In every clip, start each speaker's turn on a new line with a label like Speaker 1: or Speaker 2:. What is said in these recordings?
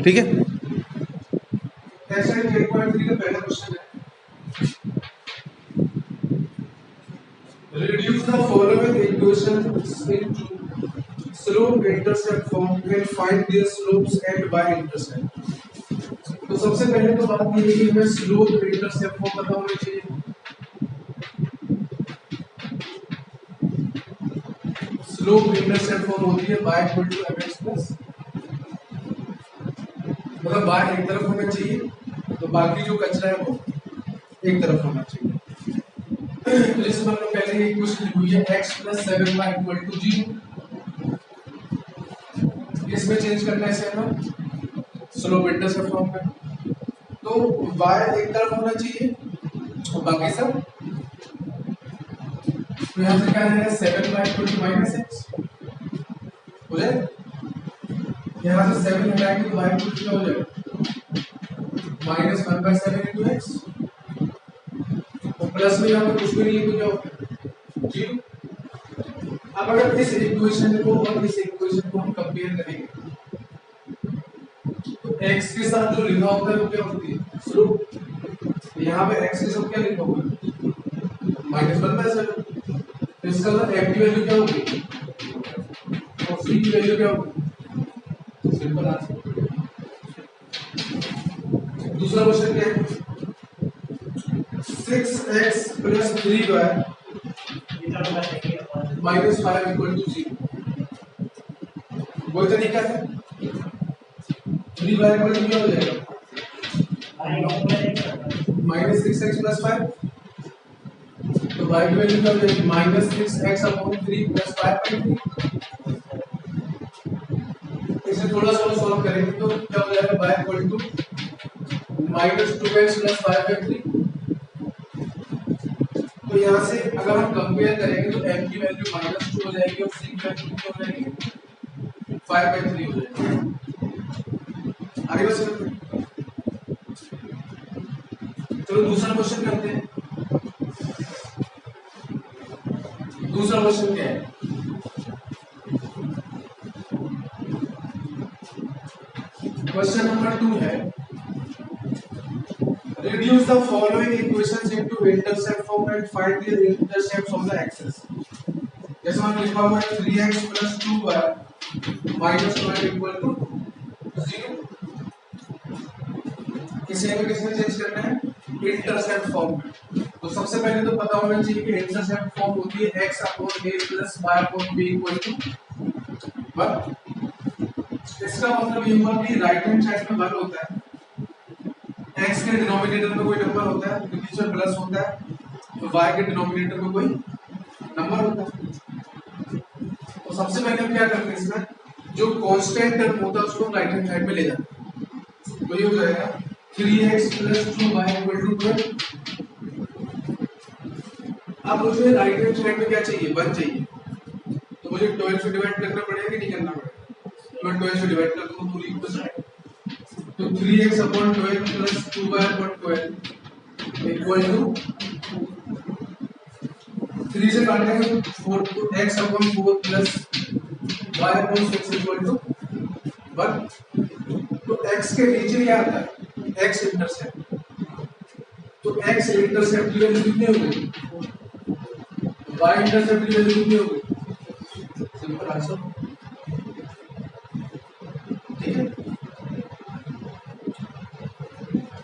Speaker 1: ठीक है। एक्सरसाइज 8.3 का पहला क्वेश्चन है, reduce the following equations into slope intercept form and find their slopes and y-intercept। तो सबसे पहले तो बात ये है कि हमें स्लोप इंटरसेप्ट फॉर्म पता होना चाहिए। स्लोप इंटरसेप्ट फॉर्म होती है y equal to mx plus, मतलब y एक तरफ होना चाहिए तो बाकी जो कचरा है वो एक तरफ होना चाहिए। तो जैसे हम लोग पहले एक क्वेश्चन लिखी है x plus 7y equal to 0, इसमें चेंज करना है इसे हम स्लोप इंटरसेप्ट फॉर्म में, तो y एक तरफ होना चाहिए और बाकी सब, तो यहाँ से क्या है 7y equal to minus x हो जाए, यहाँ से 7 हटाएंगे तो y इक्वल टू क्या हो जाएगा माइनस 1/7 इंटू x, और प्लस में यहाँ पर कुछ भी नहीं है तो क्या होगा 0। अब अगर इस इक्वेशन को और इस इक्वेशन को हम कंपेयर करेंगे तो x के साथ जो लिखा होता है वो क्या होती है स्लोप, यहाँ पे x के साथ क्या लिखा होगा माइनस 1/7, तो इसका मतलब f की वैल्यू क्या होगी और c की वैल्यू क्या होगी, सिंपल आंसर। दूसरा क्वेश्चन क्या है 6x plus 3y minus 5 equal to 0, वही तरीका है 3y इक्वल टू क्या हो जाएगा माइनस 6x प्लस 5, तो y की वैल्यू क्या हो जाएगी माइनस 6x अपॉन 3 प्लस 5/3। इसे थोड़ा सा सॉल्व करेंगे तो क्या हो जाएगा y equal to minus 2x plus 5/3। तो यहाँ से अगर हम कंपेयर करेंगे तो m की वैल्यू -2 हो जाएगी और c की वैल्यू क्या हो जाएगी 5/3 हो जाएगी। आगे बस चलो दूसरा क्वेश्चन करते हैं। दूसरा क्वेश्चन क्या है क्वेश्चन नंबर 2 है reduce the following equations into intercept form and find the intercepts of the axis। जैसे हम लिखा हुआ है 3x plus 2y minus 12 equal to 0, इसे हमें किसमें चेंज करना है इंटरसेप्ट फॉर्म में। तो सबसे पहले तो पता होना चाहिए कि इंटरसेप्ट फॉर्म होती है x upon a plus y upon b equal to 1। इसका मतलब ये हुआ कि राइट हैंड साइड में 1 होता है, x के डिनोमिनेटर में कोई नंबर होता है तो बीच में प्लस होता है, तो y के डिनोमिनेटर में कोई नंबर होता है। तो सबसे पहले हम क्या करते हैं इसमें जो कांस्टेंट टर्म होता है उसको राइट हैंड साइड में ले जाते हैं, तो ये हो जाएगा 3x plus 2y equal to 12। अब मुझे राइट हैंड साइड में क्या चाहिए 1 चाहिए, तो मुझे 12 से डिवाइड करना पड़ेगा कि नहीं करना पड़ेगा, तो 12 से डिवाइड कर दूं पूरी इक्वेशन, तो 3x upon 12 plus 2y upon 12 equal to 3 से काटेंगे 4 तो x upon 4 plus y upon 6 equal to 1। तो x के नीचे क्या आता है x इंटरसेप्ट, तो x इंटरसेप्ट की वैल्यू कितनी होगी y इंटरसेप्ट की वैल्यू कितनी होगी, सिंपल आंसर। ठीक है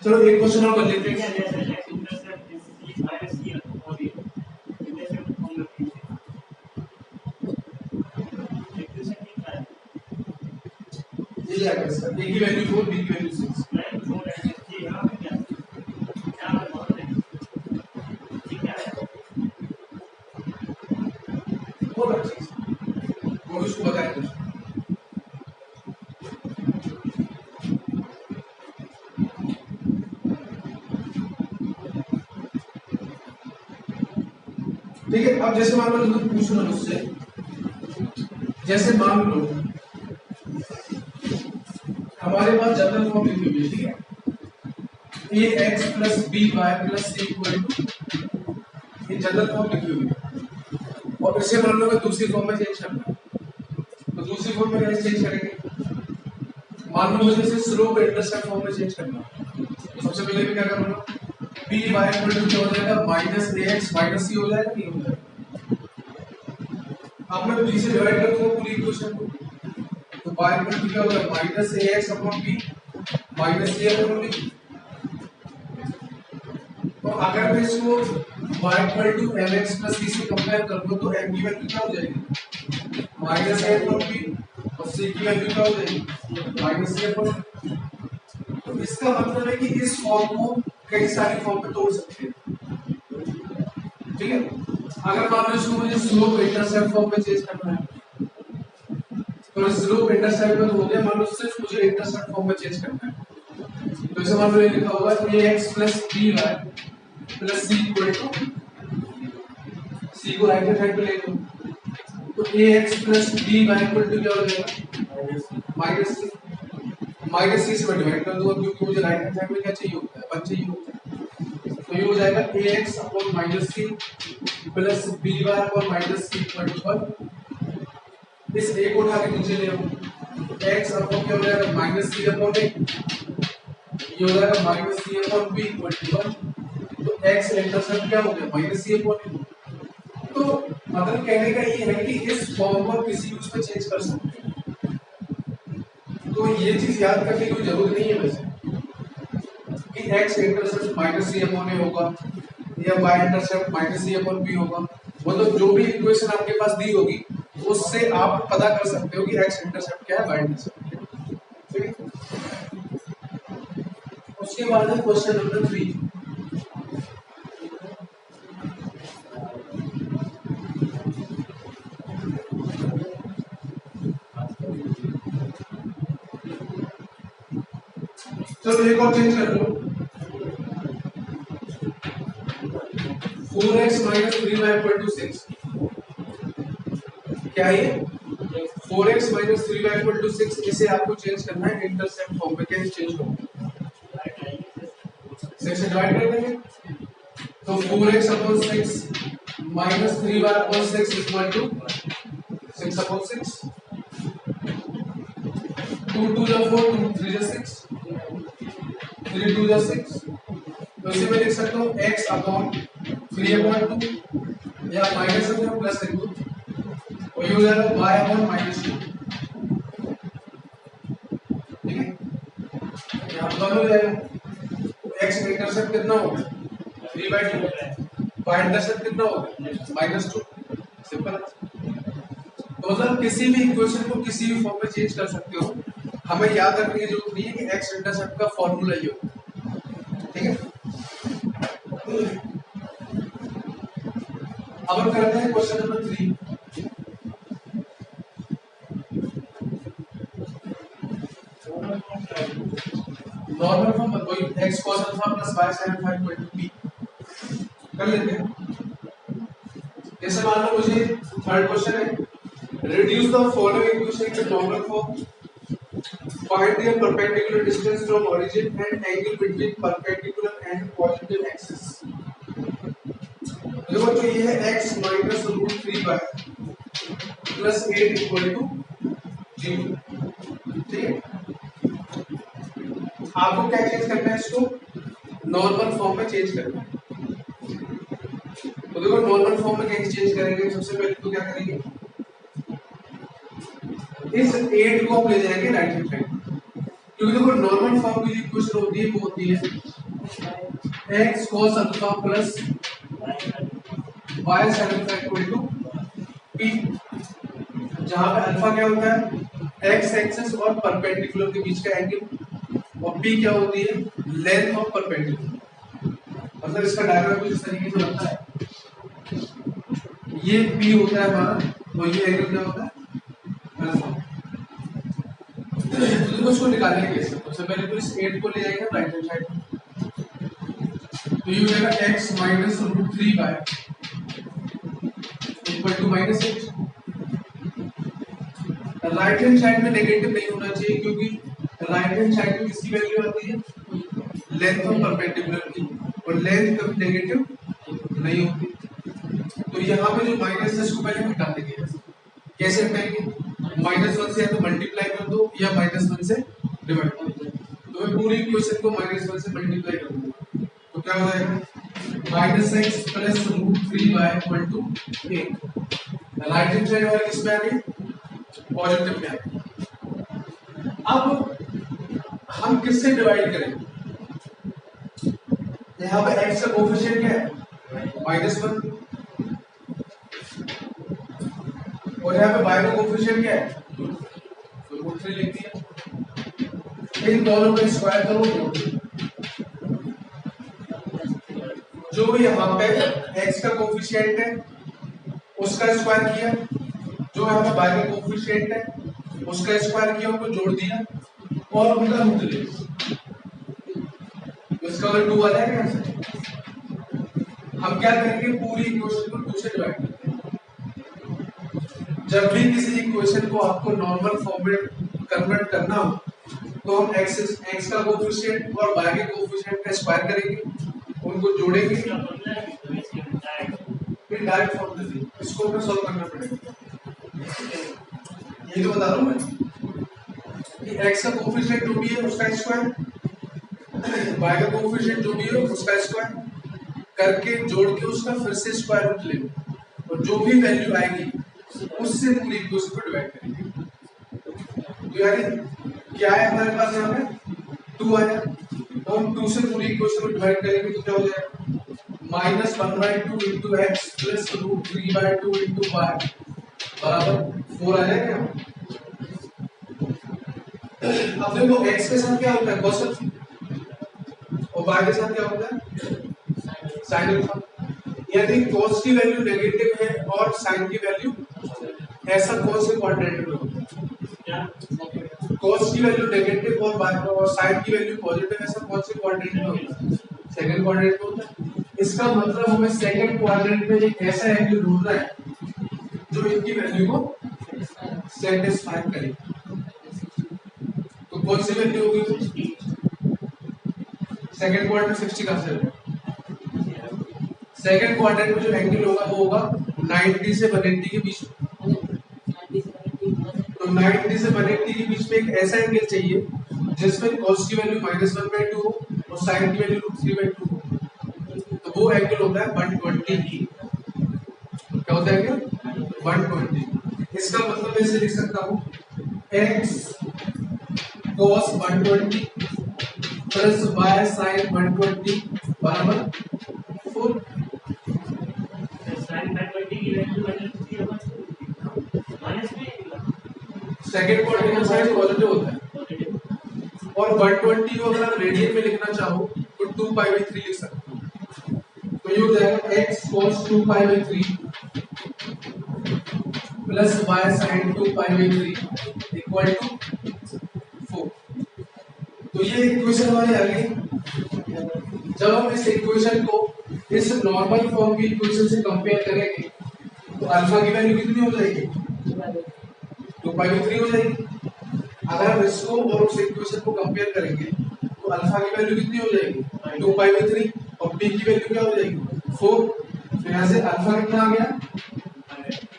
Speaker 1: चलो एक क्वेश्चन और कर लेते हैं। ये क्या कर सकते हैं, a की वैल्यू 4 b की वैल्यू 6, और अच्छी वो उसको बताएं कुछ। ठीक है अब जैसे मान लो तुम पूछ लो मुझसे, जैसे मान लो हमारे पास जनरल फॉर्म लिखी हुई है, ठीक है ax plus by plus c equal to, ये जनरल फॉर्म लिखी हुई है, और इसे मान लो मैं दूसरी फॉर्म में चेंज करना है, तो दूसरी फॉर्म में कैसे चेंज करेंगे, मान लो मुझे इसे स्लोप इंटरसेप्ट फॉर्म में चेंज करना है, तो सबसे पहले मैं क्या करूंगा, पी वाई इक्वल टू क्या हो जाएगा, माइनस ए एक्स माइनस सी हो जाएगा, नहीं हो जाएगा। अब मैं बी से डिवाइड कर दूंगा पूरी इक्वेशन को, तो वाई इक्वल टू क्या होगा, minus a x upon b minus c upon b. तो अगर मैं इसको y equal to mx plus c से कंपेयर कर दूं तो m की वैल्यू क्या हो जाएगी, माइनस a अपॉन b, और c की वैल्यू क्या हो जाएगी, माइनस c अपॉन b। तो इसका मतलब है कि इस फॉर्म को कई सारी फॉर्म में तोड़ सकते हैं, ठीक है। अगर मान लो इसको मुझे स्लोप इंटरसेप्ट फॉर्म में चेंज करना है, तो स्लोप इंटरसेप्ट में तो हो गया, मान लो सिर्फ मुझे इंटरसेप्ट फॉर्म में चेंज करना है, तो इसे मान लो ये लिखा होगा ax plus by plus c equal to, c को राइट हैंड साइड पे ले लो, तो ax plus by equal to क्या हो जाएगा, माइनस c से मैं डिवाइड कर दूंगा क्योंकि मुझे राइट हैंड साइड में क्या चाहिए होता है, 1 चाहिए होता है। तो ये हो जाएगा ax upon minus c plus by upon minus c equal to 1। इस a को उठा के नीचे ले आओ, x अपॉन क्या हो जाएगा, माइनस c अपॉन a, ये हो जाएगा minus c upon b equal to 1। तो x इंटरसेप्ट क्या हो गया, माइनस c अपॉन a। तो मतलब कहने का ये है कि इस फॉर्म को किसी भी उसमें चेंज कर सकते हैं, तो ये चीज याद करने की जरूरत नहीं है वैसे कि x intercept minus c upon a होगा या y intercept minus c upon b होगा। मतलब जो भी इक्वेशन आपके पास दी होगी उससे आप पता कर सकते हो कि x इंटरसेप्ट क्या है, y इंटरसेप्ट क्या है, ठीक है। उसके बाद है क्वेश्चन नंबर 3। चलो एक और चेंज कर लो, 4x minus 3y equal to 6। क्या है 4x minus 3y equal to 6, इसे आपको चेंज करना है इंटरसेप्ट फॉर्म में। कैसे चेंज होगा, 6 से डिवाइड कर देंगे, तो 4x upon 6 minus 3y upon 6 equal to 6 upon 6, 2 2 जा 4, 2 3 जा 6, 3 2 जा 6। तो इसे मैं लिख सकता हूँ x अपॉन 3 अपॉन 2 या माइनस अपॉन प्लस कर दो, और ये हो जाएगा y अपॉन माइनस 2, ठीक है। यहाँ पर हो जाएगा, तो x इंटरसेप्ट कितना होगा, 3/2, y इंटरसेप्ट कितना होगा, -2, सिंपल। तो मतलब किसी भी इक्वेशन को किसी भी फॉर्म में चेंज कर सकते हो, हमें याद रखने की जरूरत नहीं है कि x इंटरसेप्ट का फॉर्मूला ये होगा, ठीक है। अब हम करते हैं क्वेश्चन नंबर 3। नॉर्मल फॉर्म वही x cos alpha plus y sin alpha equal to p कर लेते हैं। जैसे मान लो मुझे थर्ड क्वेश्चन है, reduce the following equation to normal form, find the perpendicular distance from origin and angle between perpendicular and positive axis। देखो तो ये है x minus root 3 plus 8 equal to 0, ठीक है। आपको क्या चेंज करना है, इसको नॉर्मल फॉर्म में चेंज करना है। तो देखो नॉर्मल फॉर्म में कैसे चेंज करेंगे, सबसे पहले तो क्या करेंगे, इस 8 को ले जाएंगे राइट हैंड साइड, क्योंकि देखो नॉर्मल फॉर्म की जो इक्वेशन होती है वो होती है x cos alpha plus y sin alpha equal to p, जहां पे अल्फा क्या होता है x एक्सिस और परपेंडिकुलर के बीच का एंगल, और p क्या होती है लेंथ ऑफ परपेंडिकुलर। मतलब इसका डायग्राम कुछ इस तरीके से बनता है, ये p होता है हमारा, और ये एंगल क्या होता है अल्फा। तो उसको निकालेंगे कैसे, सबसे पहले तो इस 8 को ले जाएंगे राइट हैंड साइड, तो ये हो जाएगा x minus root 3 equal to -8। Right hand side में नेगेटिव नहीं होना चाहिए, क्योंकि राइट हैंड साइड में किसकी वैल्यू आती है, लेंथ ऑफ परपेंडिकुलर की, और लेंथ कभी नेगेटिव नहीं होती। तो यहाँ पे जो माइनस है इसको पहले हटा देंगे। कैसे हटाएंगे, -1 से या तो मल्टीप्लाई कर दो या -1 से डिवाइड, तो मैं पूरी इक्वेशन को -1 से मल्टीप्लाई कर दूंगा, तो क्या हो जाएगा -x plus √3y equal to 8। Right hand side वाली किसमें आ गई, पॉजिटिव में आ गई। अब हम किससे डिवाइड करेंगे, यहाँ पे x का कोफिशिएंट क्या है -1, और यहाँ पे y का कोफिशिएंट क्या है, तो √3 लिख दिया। इन दोनों का स्क्वायर करो, जो यहाँ पे x का कोफिशिएंट है उसका स्क्वायर किया, जो यहाँ पे y का कोफिशिएंट है उसका स्क्वायर किया, उनको जोड़ दिया और उनका रूट ले लिया, तो इसका अगर 2 आ जाएगा यहाँ से। हम क्या करेंगे, पूरी इक्वेशन को 2 से डिवाइड करते हैं। जब भी किसी इक्वेशन को आपको नॉर्मल फॉर्म में कन्वर्ट करना हो तो हम x का कोफिशिएंट और y के कोफिशिएंट का स्क्वायर करेंगे, उनको जोड़ेंगे, फिर डायरेक्ट फॉर्म में देंगे। इसको हमें सॉल्व करना पड़ेगा। ये तो बता रहा हूं मैं कि x का कोफिशिएंट जो भी है उसका स्क्वायर, y का कोफिशिएंट जो भी है उसका स्क्वायर करके जोड़ के उसका फिर से स्क्वायर रूट लेंगे, और जो भी वैल्यू आएगी उससे पूरी इक्वेशन को डिवाइड करेंगे। तो यानी क्या है हमारे पास, यहाँ पे 2 आया, तो हम 2 से पूरी इक्वेशन को डिवाइड करेंगे तो क्या हो जाएगा -1/2 into x plus √3/2 into y बराबर 4 आ जाएगा। अब देखो x के साथ क्या होता है cos और y के साथ क्या होता है sin अल्फा। यदि cos की वैल्यू नेगेटिव है और sin की वैल्यू, ऐसा कौन से क्वाड्रेंट में होता है, cos की वैल्यू नेगेटिव और sin की वैल्यू पॉजिटिव, ऐसा कौन से क्वाड्रेंट में होता है, सेकंड क्वाड्रेंट में होता है। इसका मतलब हमें सेकंड क्वाड्रेंट में एक ऐसा एंगल ढूंढना है जो इनकी वैल्यू को सेटिस्फाई करे। तो कौन सी वैल्यू होगी, सेकंड क्वाड्रेंट 60 का से, सेकंड क्वाड्रेंट में जो एंगल होगा वो होगा 90 से 180 के बीच में। तो 90 से 180 के बीच में एक ऐसा एंगल चाहिए जिसमें cos की वैल्यू -1/2 हो और sin की वैल्यू √3/2 हो, तो वो एंगल होता है 120। क्या होता है एंगल 120। इसका मतलब मैं इसे लिख सकता हूँ x cos 120 plus y sin 120 बराबर 4। सेकंड क्वाड्रेंट साइड पॉजिटिव होता है, और 120 को अगर आप रेडियन में लिखना चाहो तो 2π/3 लिख सकते हो। तो ये हो जाएगा x cos 2π/3 plus y sin 2π/3 equal to 4। तो ये इक्वेशन हमारी आ गई। जब हम इस इक्वेशन को इस नॉर्मल फॉर्म की इक्वेशन से कंपेयर करेंगे तो अल्फा की वैल्यू कितनी हो जाएगी, 2π/3 हो जाएगी। अगर हम इसको और उस इक्वेशन को कंपेयर करेंगे तो अल्फा की वैल्यू कितनी हो जाएगी, 2π/3, और बी की वैल्यू क्या हो जाएगी 4। तो यहाँ से अल्फा कितना आ गया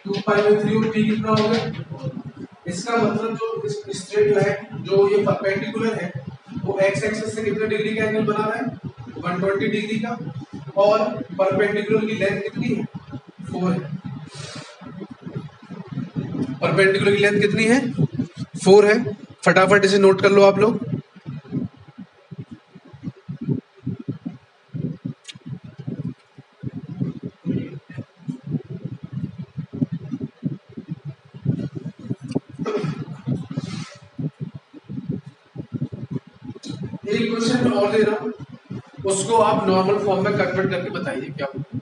Speaker 1: 2π/3 और बी कितना हो गया। इसका मतलब जो स्ट्रेट लाइन जो ये परपेंडिकुलर है वो x एक्सिस से कितने डिग्री का एंगल बना रहा है, 120 डिग्री का, और परपेंडिकुलर की लेंथ कितनी है 4 है। परपेंडिकुलर की लेंथ कितनी है 4 है। फटाफट इसे नोट कर लो आप लोग। एक क्वेश्चन में और दे रहा हूं, उसको आप नॉर्मल फॉर्म में कन्वर्ट करके बताइए क्या होगा।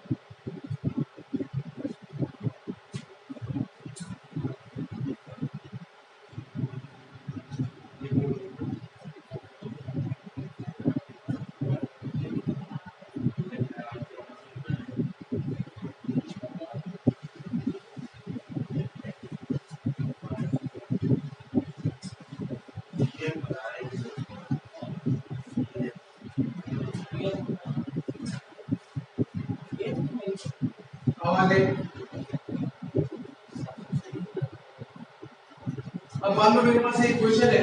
Speaker 1: अब मान लो मेरे पास एक क्वेश्चन है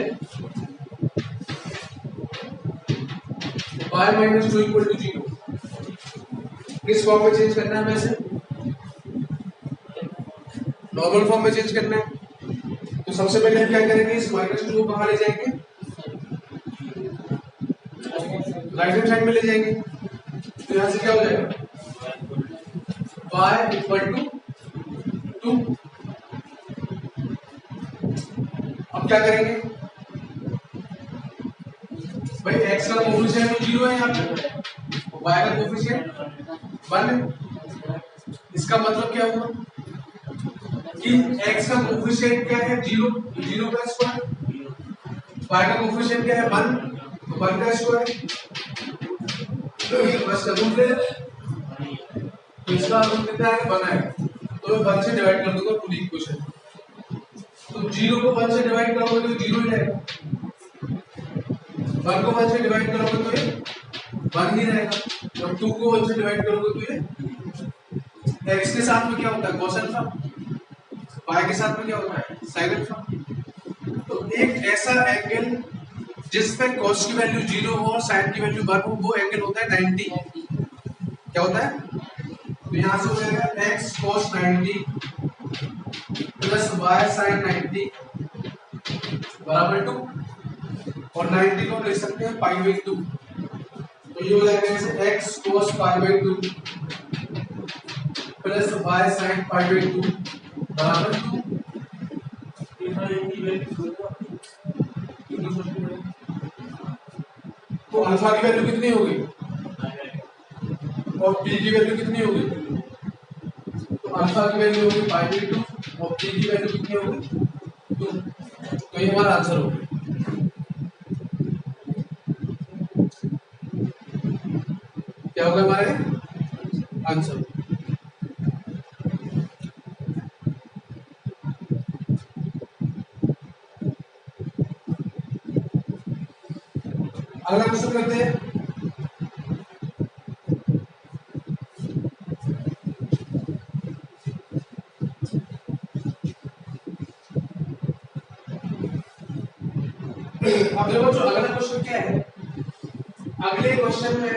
Speaker 1: y minus two equal to zero किस फॉर्म में चेंज करना है वैसे नॉर्मल फॉर्म में चेंज करना है तो सबसे पहले हम क्या करेंगे इस माइनस टू को कहाँ ले जाएंगे राइट हैंड साइड में ले जाएंगे तो यहाँ से क्या हो जाएगा y इक्वल टू टू अब क्या करेंगे भाई x का कोफिशिएंट तो जीरो है यहाँ पे y का कोफिशिएंट 1 है इसका मतलब क्या हुआ कि x का कोफिशिएंट क्या है जीरो जीरो का स्क्वायर y का कोफिशिएंट क्या है 1 तो 1 का स्क्वायर बस रूट ले तो इसका रूट कितना है 1 आएगा तो मैं 1 से डिवाइड कर दूंगा पूरी इक्वेशन तो जीरो को 1 से डिवाइड करोगे तो जीरो ही रहेगा 1 को 1 से डिवाइड करोगे तो ये 1 ही रहेगा और 2 को 1 से डिवाइड करोगे तो ये x के साथ में क्या होता है cos अल्फा y के साथ में क्या होता है sin अल्फा तो एक ऐसा एंगल जिसमें cos की वैल्यू 0 हो और sin की वैल्यू 1 हो वो एंगल होता है 90 क्या होता है तो यहां से हो जाएगा x cos 90 plus y sin 90 बराबर टू और 90 को ले सकते हैं पाई बाई 2 तो ये हो जाएगा जैसे x cos pi by 2 plus y sin pi by 2 बराबर 2 तो अल्फा की वैल्यू कितनी होगी और p की वैल्यू कितनी होगी तो अल्फा की वैल्यू होगी पाई बाई 2 और p की वैल्यू कितनी होगी 2 तो ये हमारा आंसर होगा क्या होगा हमारे आंसर अगला क्वेश्चन करते हैं अब देखो जो अगला क्वेश्चन क्या है अगले क्वेश्चन में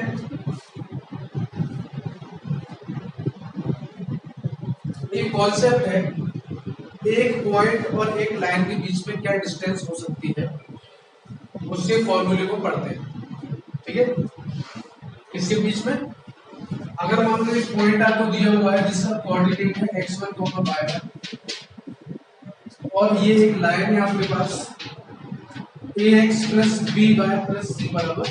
Speaker 1: एक कॉन्सेप्ट है एक पॉइंट और एक लाइन के बीच में क्या डिस्टेंस हो सकती है उसके फॉर्मूले को पढ़ते हैं ठीक है इसके बीच में अगर मान लो एक पॉइंट आपको दिया हुआ है जिसका कोऑर्डिनेट है x1, y1 और ये एक लाइन है आपके पास ax plus by plus c बराबर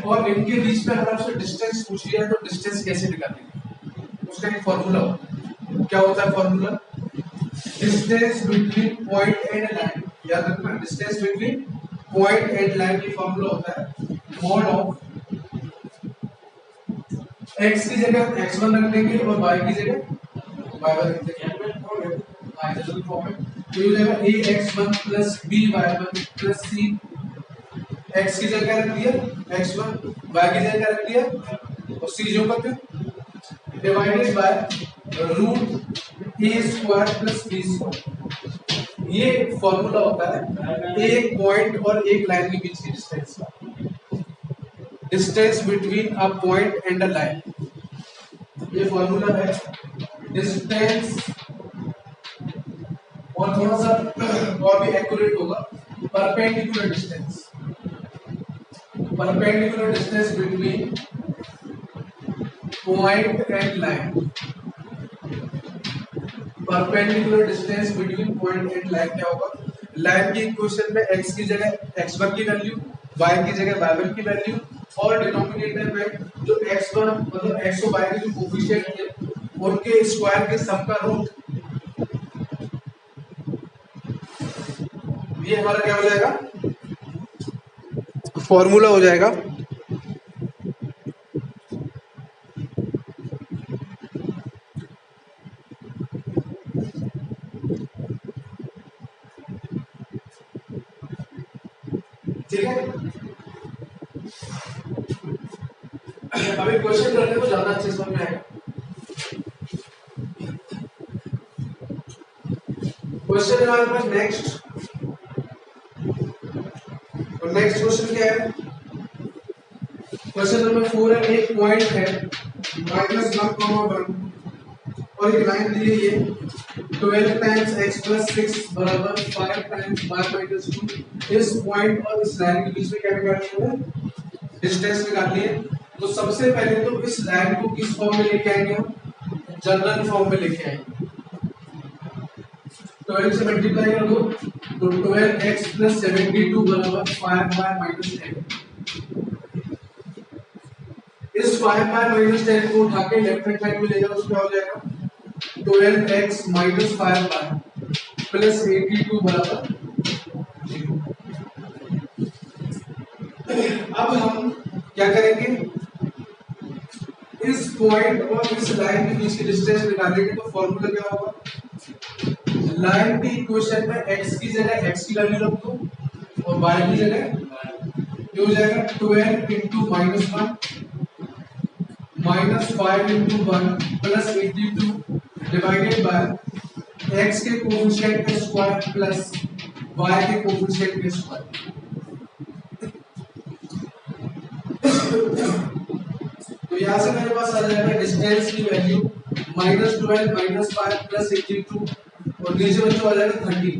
Speaker 1: और इनके बीच में अगर आपसे डिस्टेंस पूछ लिया तो डिस्टेंस कैसे निकालेंगे उसका एक फॉर्मूला होता है क्या होता है formula distance between point and line याद रखना distance between point and line की फॉर्मूला होता है मॉड ऑफ x की जगह x1 रख देंगे और y की जगह y1 रख देंगे जनरल फॉर्म में तो ये हो जाएगा ax1 plus by1 plus c x की जगह रख दिया x1 y की जगह रख दिया और c जो करते divided by root a square plus b square ये फॉर्मूला होता है एक पॉइंट और एक लाइन के बीच की डिस्टेंस का distance between a point and a line ये फॉर्मूला है डिस्टेंस और थोड़ा सा और भी एक्यूरेट होगा perpendicular distance between point and line perpendicular distance between point and line क्या होगा लाइन की इक्वेशन में x की जगह x1 की वैल्यू y की जगह y1 की वैल्यू और डिनोमिनेटर में जो x1 मतलब x और y के जो कोफिशिएंट है उनके स्क्वायर के सम का रूट ये हमारा क्या हो जाएगा फॉर्मूला हो जाएगा ठीक है अभी क्वेश्चन करने को ज्यादा अच्छे समझ में आएगा क्वेश्चन है हमारे पास नेक्स्ट और नेक्स्ट क्वेश्चन क्या है क्वेश्चन नंबर 4 है, एक पॉइंट है -1,1 और एक लाइन दी है ये 12 टाइम्स x + 6 बराबर 5 टाइम्स y - 2। इस पॉइंट और इस लाइन के बीच में क्या निकालनी है? डिस्टेंस निकालनी है। तो सबसे पहले तो इस लाइन को किस फॉर्म में लेके आएंगे हम? जनरल फॉर्म में लेके आएंगे। 12 से मल्टीप्लाई कर दो तो 12x + 72 बराबर 5y - 10। इस 5y - 10 को उठा के लेफ्ट हैंड साइड में ले जाओ तो क्या हो जाएगा? 12x - 5y + 82 बराबर 0। अब हम क्या करेंगे? इस पॉइंट और इस लाइन के बीच की डिस्टेंस निकालेंगे तो फॉर्मूला क्या होगा? लाइन के इक्वेशन में x की जगह x की वैल्यू रख दो और y की जगह ये हो जाएगा 12 × -1 -5 × 1 + 82 डिवाइडेड बाय x के कोएफिशिएंट के स्क्वायर प्लस y के कोएफिशिएंट के स्क्वायर। तो यहाँ से मेरे पास आ जाएगा डिस्टेंस की वैल्यू -12 -5 + 82 और नीचे बच्चों आ जाएगा 30।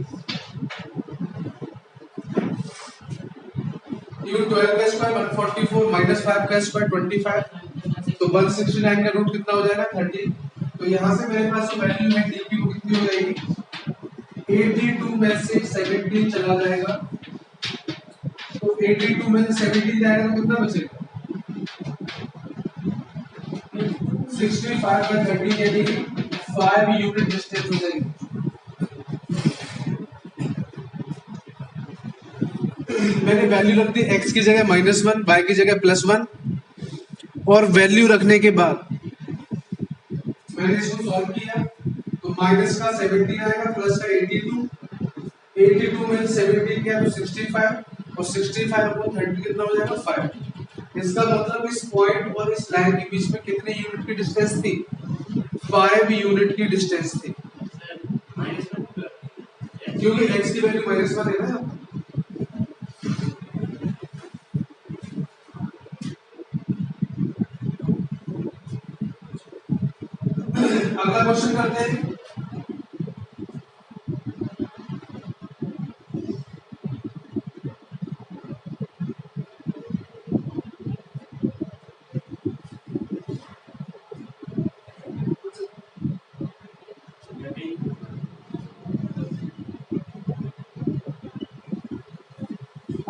Speaker 1: इवन 12 का स्क्वायर 144 -5 का स्क्वायर 25 तो 169 का रूट कितना हो जाएगा? 30। तो यहाँ से मेरे पास जो वैल्यू है d की वो कितनी हो जाएगी? 82 में से 17 चला जाएगा तो 82 में से 17 जाएगा तो कितना बचेगा? 65 का 30 यानी 5 यूनिट डिस्टेंस हो जाएगी। मैंने वैल्यू रख दी x की जगह -1 y की जगह +1 और वैल्यू रखने के बाद मैंने इसको सॉल्व किया तो माइनस का 17 आएगा प्लस का 82 में 17 क्या तो 65 और 65 को 30 कितना हो जाएगा? 5। इसका मतलब इस पॉइंट और इस लाइन के बीच में कितने यूनिट की डिस्टेंस थी? 5 यूनिट की डिस्टेंस थी क्योंकि x की वैल्यू -1 है ना। अगला क्वेश्चन करते हैं।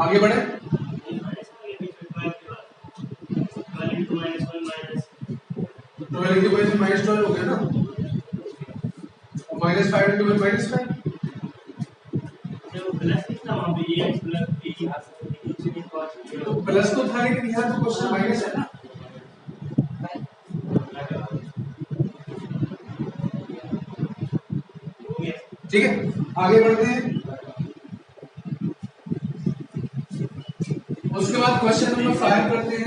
Speaker 1: आगे बढ़े। -12 हो गया ना, -5 × -5 तो प्लस तो था लेकिन यहाँ तो क्वेश्चन माइनस है ना। ठीक है आगे बढ़ते हैं। उसके बाद क्वेश्चन नंबर 5 करते हैं।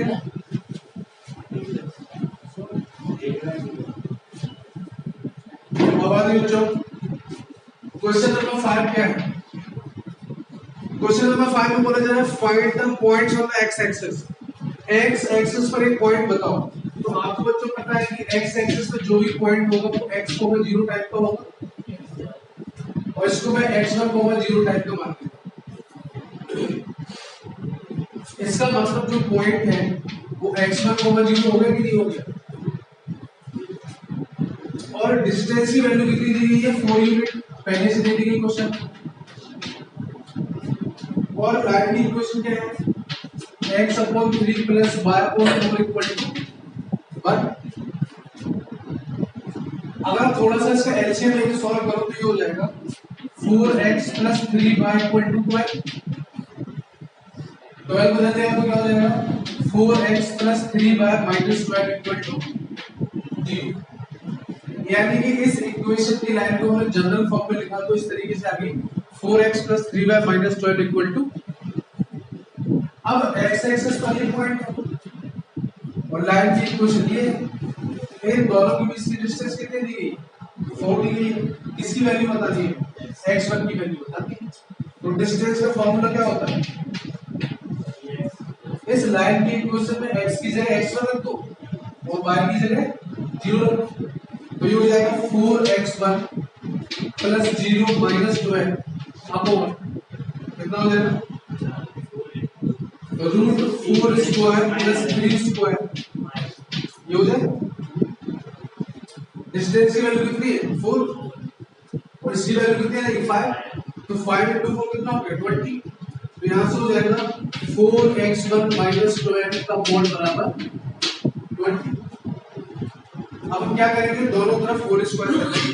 Speaker 1: क्वेश्चन नंबर 5 क्या है? क्वेश्चन नंबर 5 में बोला जा रहा है find the points on the x axis. x axis पर एक पॉइंट बताओ। तो आपको बच्चों पता है कि x एक्सिस पे जो भी पॉइंट होगा वो x को मैं 0 टाइप का होगा और इसको मैं x1 को मैं 0 टाइप का मान लूंगा। इसका मतलब जो पॉइंट है वो x1 को मैं 0 हो गया कि नहीं हो गया? और डिस्टेंस की वैल्यू कितनी दी गई है? 4 यूनिट पहले से दे दी गई क्वेश्चन। और लाइन की इक्वेशन क्या है? x/3 + y/4 = 1। अगर थोड़ा सा इसका एलसीएम लेके सॉल्व करो तो ये हो जाएगा 4x + 3y = 12। 12 बदल जाएगा तो क्या हो जाएगा? 4x + 3y - 12 = 0। यानी कि इस इक्वेशन की लाइन को हमने जनरल फॉर्म में लिखा तो इस तरीके से आ गई 4x + 3y - 12 = अब x एक्सिस पर ये पॉइंट है और लाइन की इक्वेशन ये है। इन दोनों के बीच की डिस्टेंस कितनी दी गई? 4 दी गई। इसकी वैल्यू बता दी है, x1 की वैल्यू बता दी। तो डिस्टेंस का फार्मूला क्या होता है? इस लाइन के इक्वेशन में x की जगह x1 रख दो और y की जगह 0 रख दो, तो ये हो जाएगा 4x1 प्लस 0 माइनस 12 अपॉन कितना हो जाएगा रूट 4 स्क्वायर प्लस 3 स्क्वायर, ये हो जाएगा। डिस्टेंस की वैल्यू कितनी है 4 और इसकी वैल्यू कितनी है 5, तो 5 into 4 कितना हो गया 20, तो यहाँ से हो जाएगा 4x1 माइनस 12 का मोड बराबर 20। अब हम क्या करेंगे, दोनों तरफ 4 स्क्वायर कर लेंगे।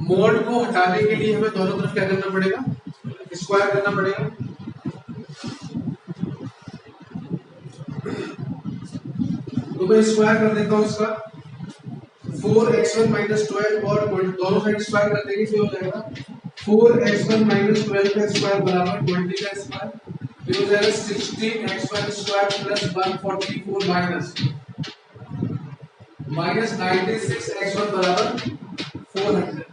Speaker 1: मोड को हटाने के लिए हमें दोनों तरफ क्या करना पड़ेगा, स्क्वायर करना पड़ेगा। तो मैं स्क्वायर कर देता हूँ इसका 4x1 माइनस 12 और दोनों साइड स्क्वायर कर देंगे, फिर हो जाएगा 4x1 माइनस 12 का स्क्वायर बराबर 20 का स्क्वायर, फिर हो जाएगा 16x1 square plus 144 minus 96x1 बराबर 400।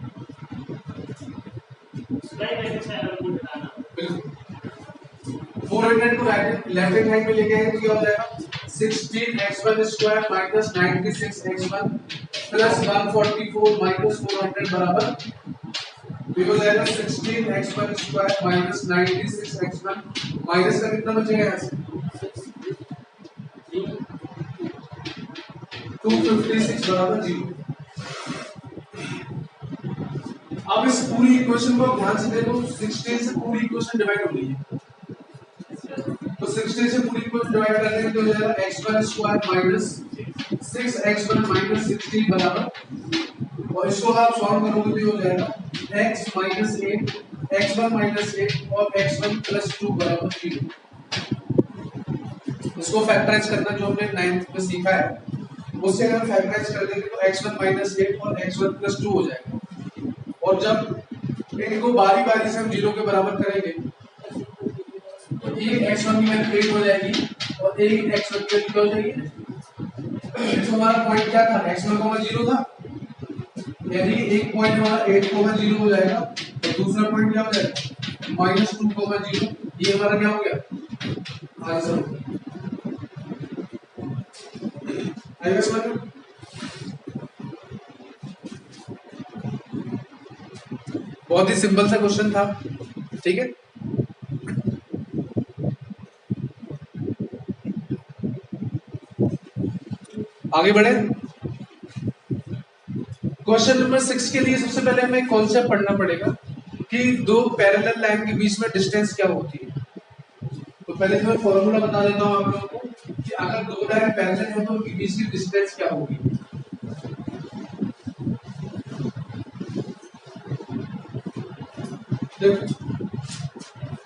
Speaker 1: 400 को लेफ्ट हैंड में लेके आए तो क्या हो जाएगा 16x1 square minus 96x1 plus 144 minus 400 बराबर, फिर हो जाएगा 16x1 square minus 96x1 minus का कितना बचेगा यहाँ से 256 बराबर 0। अब इस पूरी इक्वेशन को ध्यान से देखो, 16 से पूरी इक्वेशन डिवाइड हो गई है, तो 16 से पूरी इक्वेशन डिवाइड कर देंगे तो हो जाएगा x1 square minus 6x1 minus 16 बराबर, और इसको आप सॉल्व करोगे तो हो जाएगा x माइनस 8 x1 माइनस 8 और x1 प्लस 2 बराबर 0। इसको फैक्टराइज करना जो हमने 9th में सीखा है, उससे अगर फैक्टराइज कर देंगे तो x1 माइनस 8 और x1 प्लस 2 हो जाएगा। और जब इनको बारी बारी से हम 0 के बराबर करेंगे तो एक x1 की वैल्यू 8 हो जाएगी और एक x1 की वैल्यू क्या हो जाएगी, तो हमारा पॉइंट क्या था x1, 0 था, यानी एक पॉइंट हमारा 8, 0 हो जाएगा और दूसरा पॉइंट क्या हो जाएगा -2, 0। ये हमारा क्या हो गया आंसर। आएगा समझ में? बहुत ही सिंपल सा क्वेश्चन था, ठीक है। आगे बढ़े, क्वेश्चन नंबर 6 के लिए सबसे पहले हमें कॉन्सेप्ट पढ़ना पड़ेगा कि दो पैरेलल लाइन के बीच में डिस्टेंस क्या होती है। तो पहले तो मैं फॉर्मूला बता देता हूं आप लोगों को कि अगर दो लाइन पैरेलल है तो उनके बीच की डिस्टेंस क्या होगी। देखो,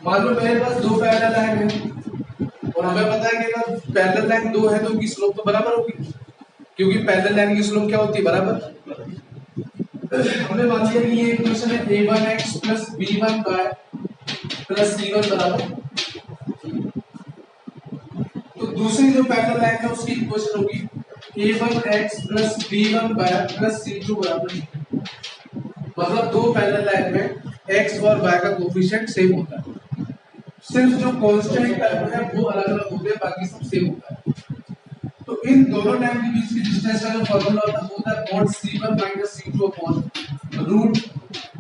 Speaker 1: मान लो मेरे पास दो पैरेलल लाइन है और हमें पता है कि अगर पैरेलल लाइन दो है तो उनकी स्लोप तो बराबर होगी, क्योंकि पैरेलल लाइन की स्लोप क्या होती है बराबर। हमने मान लिया कि ये इक्वेशन है a1x plus b1y plus c1 बराबर, तो दूसरी जो पैरेलल लाइन है उसकी इक्वेशन होगी a1x plus b1y plus c2 बराबर। मतलब दो पैरेलल लाइन में x और y का कोएफिशिएंट सेम होता है, सिर्फ जो कांस्टेंट टर्म है वो अलग अलग होते हैं, बाकी सब सेम होता है। तो इन दोनों लाइन के बीच की डिस्टेंस का जो फार्मूला होता है mod c1 minus c2 upon root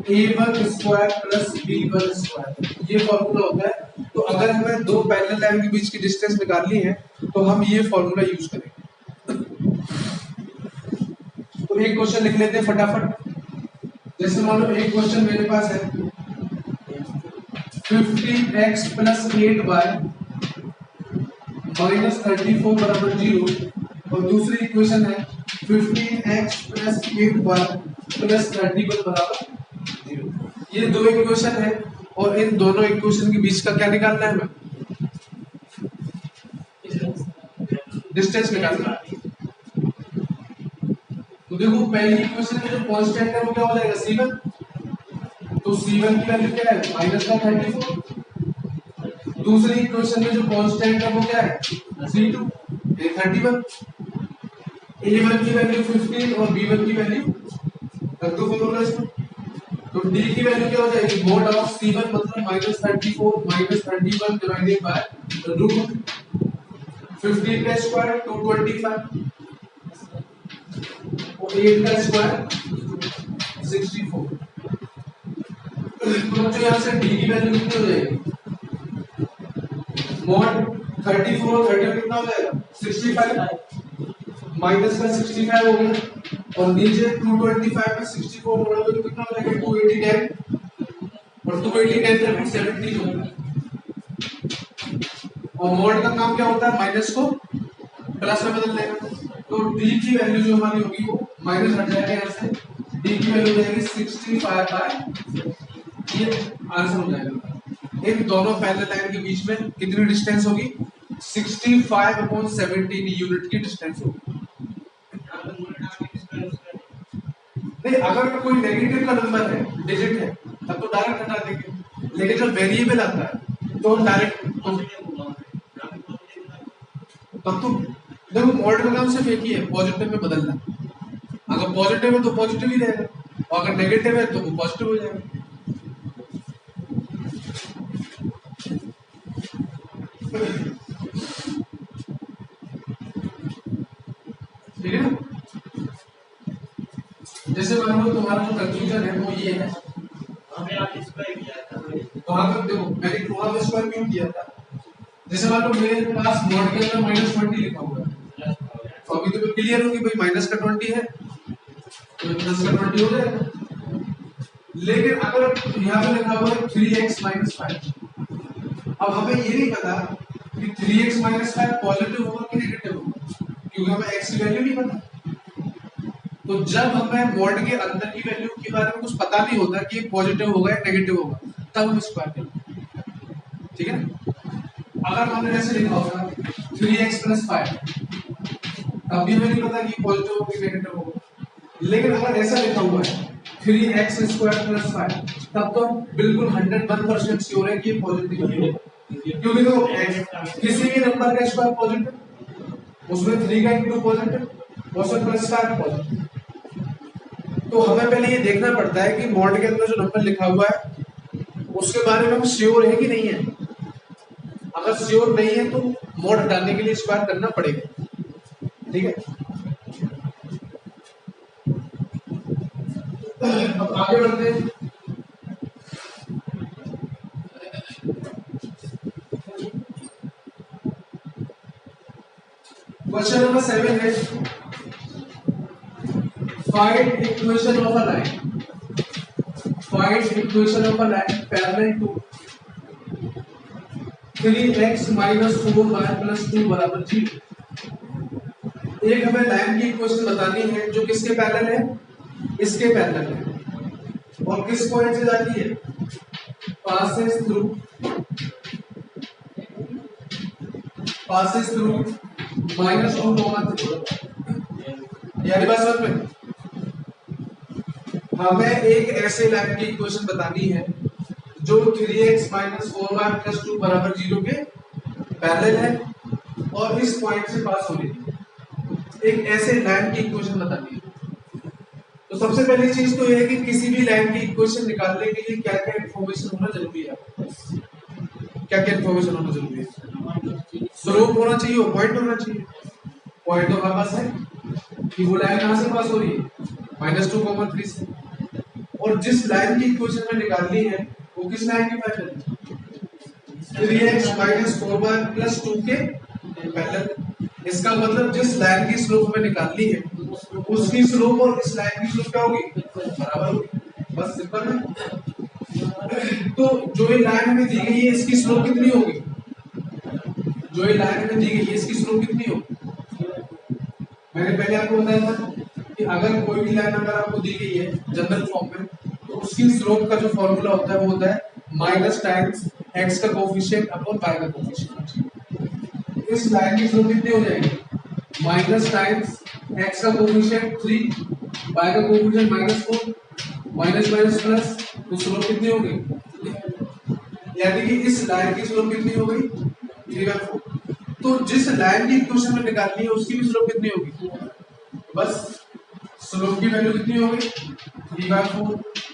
Speaker 1: a1 square plus b1 square, ये फार्मूला होता है। तो अगर हमें दो पैरेलल लाइन के बीच की डिस्टेंस निकालनी है तो हम ये फार्मूला यूज करेंगे। तो एक क्वेश्चन लिख लेते हैं फटाफट। जैसे मान लो एक क्वेश्चन मेरे पास है 15x प्लस 8y माइनस 34 बराबर 0, और दूसरी इक्वेशन है 15x प्लस 8y प्लस 31 बराबर 0। ये दो इक्वेशन है और इन दोनों इक्वेशन के बीच का क्या निकालना है हमें, डिस्टेंस निकालना है। तो देखो पहली इक्वेशन में जो कांस्टेंट है वो क्या हो जाएगा c1, तो c1 की वैल्यू क्या है -34। दूसरी इक्वेशन में जो कांस्टेंट है वो क्या है c2, ये 31। a1 की वैल्यू 15 और b1 की वैल्यू रख दो फॉर्मूला इसमें, तो d की वैल्यू क्या हो जाएगी, मोड ऑफ c1 मतलब -34 -31 डिवाइडेड बाय रूट 15 का स्क्वायर 225 और 8 का स्क्वायर 64। तो जो यहाँ से d की वैल्यू कितनी हो जाएगी, मोड 34 और 30 कितना हो जाएगा 65 माइनस का 65 हो गया और नीचे 225 में 64 मोड़ तो कितना हो जाएगा 280 और 280 10 में 70 होगा। और मोड का काम क्या होता है, माइनस को प्लस में बदल देगा। तो d की वैल्यू जो हमारी होगी वो माइनस हट जाएगा यहाँ से, d की वैल्यू हो जाएगी 65 बाय ये आंसर हो जाएगा। इन दोनों पैरेलल लाइन के बीच में कितनी डिस्टेंस होगी, 65/17 यूनिट की डिस्टेंस होगी। नहीं, अगर कोई नेगेटिव का नंबर है, डिजिट है, तब तो डायरेक्ट हटा देंगे, लेकिन जब वेरिएबल आता है तो हम डायरेक्ट तब तो देखो मॉड का काम सिर्फ एक ही है, पॉजिटिव में बदलना। अगर पॉजिटिव है तो पॉजिटिव ही रहेगा और अगर नेगेटिव है तो वो पॉजिटिव हो जाएगा। ठीक है ना। जैसे मान लो तुम्हारा जो कंफ्यूजन है वो ये है, तो अगर देखो मैंने वहां पे स्क्वायर क्यों किया था, जैसे मान लो मेरे पास मॉड के अंदर -20 लिखा हुआ है, तो अभी तो क्लियर हो कि भाई माइनस का 20 है तो प्लस का 20 हो जाएगा। लेकिन अगर यहाँ पे लिखा हुआ है 3x - 5, अब हमें ये नहीं पता कि 3x - 5 पॉजिटिव होगा कि नेगेटिव होगा, क्योंकि हमें x की वैल्यू नहीं पता। तो जब हमें मॉड के अंदर की वैल्यू के बारे में कुछ पता नहीं होता कि ये पॉजिटिव होगा या नेगेटिव होगा, तब हम स्क्वायर करेंगे। ठीक है ना। अगर हमने ऐसे लिखा होगा 3x + 5, तब भी हमें नहीं पता कि पॉजिटिव होगा कि नेगेटिव होगा। लेकिन अगर ऐसा लिखा हुआ है 3x² + 5, तब तो बिल्कुल 101% श्योर है कि ये पॉजिटिव होगा, क्योंकि तो किसी भी नंबर का स्क्वायर पॉजिटिव, उसमें 3 का इंटू पॉजिटिव, उसमें प्लस का पॉजिटिव। तो हमें पहले ये देखना पड़ता है कि मॉड के अंदर जो नंबर लिखा हुआ है उसके बारे में हम श्योर है कि नहीं है। अगर श्योर नहीं है तो मॉड हटाने के लिए स्क्वायर करना पड़ेगा। ठीक है, अब आगे बढ़ते हैं। क्वेश्चन नंबर 7 है, find equation of a line, find equation of a line parallel to 3x - 4y + 2 = 0। एक हमें लाइन की इक्वेशन बतानी है जो किसके पैरेलल है, इसके पैरेलल है, और किस पॉइंट से जाती है, passes through -2, 3। यानी बात समझ में, हमें एक ऐसे लाइन की इक्वेशन बतानी है जो 3x - 4y + 2 = 0 के पैरेलल है और इस पॉइंट से पास हो रही है। एक ऐसे लाइन की इक्वेशन बतानी है। तो सबसे पहली चीज तो यह है कि किसी भी लाइन की इक्वेशन निकालने के लिए क्या क्या इन्फॉर्मेशन होना जरूरी है। क्या क्या इन्फॉर्मेशन होना जरूरी है, स्लोप होना चाहिए और पॉइंट होना चाहिए। पॉइंट तो हमारे पास है कि वो लाइन कहां से पास हो रही है, -2, 3 से। और जिस लाइन की इक्वेशन में निकालनी है वो किस लाइन के पैरेलल है, 3x - 4y + 2 के पैरेलल। इसका मतलब जिस लाइन की स्लोप हमें निकालनी है उसकी स्लोप और इस लाइन की स्लोप क्या होगी, बराबर होगी। बस सिंपल है। तो जो ये लाइन हमें दी गई है इसकी स्लोप कितनी होगी, जो ये लाइन हमें दी गई है इसकी स्लोप कितनी होगी। मैंने पहले आपको बताया था कि अगर कोई भी लाइन अगर आपको दी गई है जनरल फॉर्म में, तो उसकी स्लोप का जो फॉर्मूला होता है वो होता है माइनस टाइम्स x का कोफिशिएंट अपॉन y का कोफिशिएंट। इस लाइन की स्लोप कितनी हो जाएगी, माइनस टाइम्स x का कोफिशिएंट 3, y का कोफिशिएंट -4, माइनस माइनस प्लस, तो स्लोप कितनी हो गई, यानी कि इस लाइन की स्लोप कितनी हो गई 3/4। तो जिस लाइन की इक्वेशन में निकालनी है उसकी भी स्लोप कितनी होगी, बस स्लोप की वैल्यू कितनी हो गई 3/4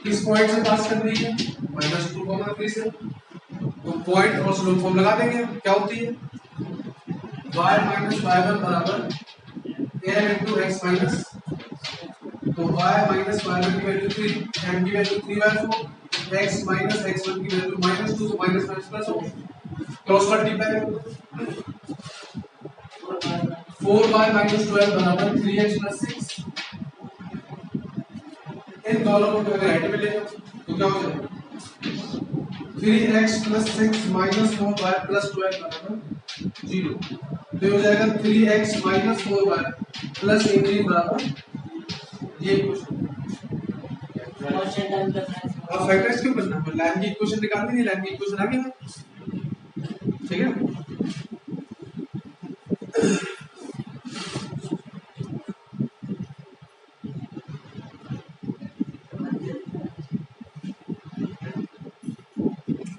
Speaker 1: किस पॉइंट से पास कर रही है, -2,3 से। तो पॉइंट और स्लोप फॉर्म लगा देंगे, क्या होती है y माइनस y1 बराबर m इंटू एक्स माइनस, तो y माइनस y1 की वैल्यू 3, m की वैल्यू 3/4, x माइनस x1 की वैल्यू -2, तो माइनस माइनस प्लस हो गया, क्रॉस मल्टीप्लाई कर दो, 4y माइनस 12 बराबर 3x प्लस 6। इन दोनों को अगर राइट में ले जाओ तो क्या हो जाएगा, 3x plus 6 minus 4y plus 12 बराबर 0। तो हो जाएगा 3x माइनस 4y प्लस 18 बराबर ये क्वेश्चन। अब फैक्टर्स क्यों करना है, लाइन की इक्वेशन निकालनी है, लाइन की इक्वेशन आ गई, ठीक है।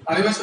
Speaker 1: आगे बस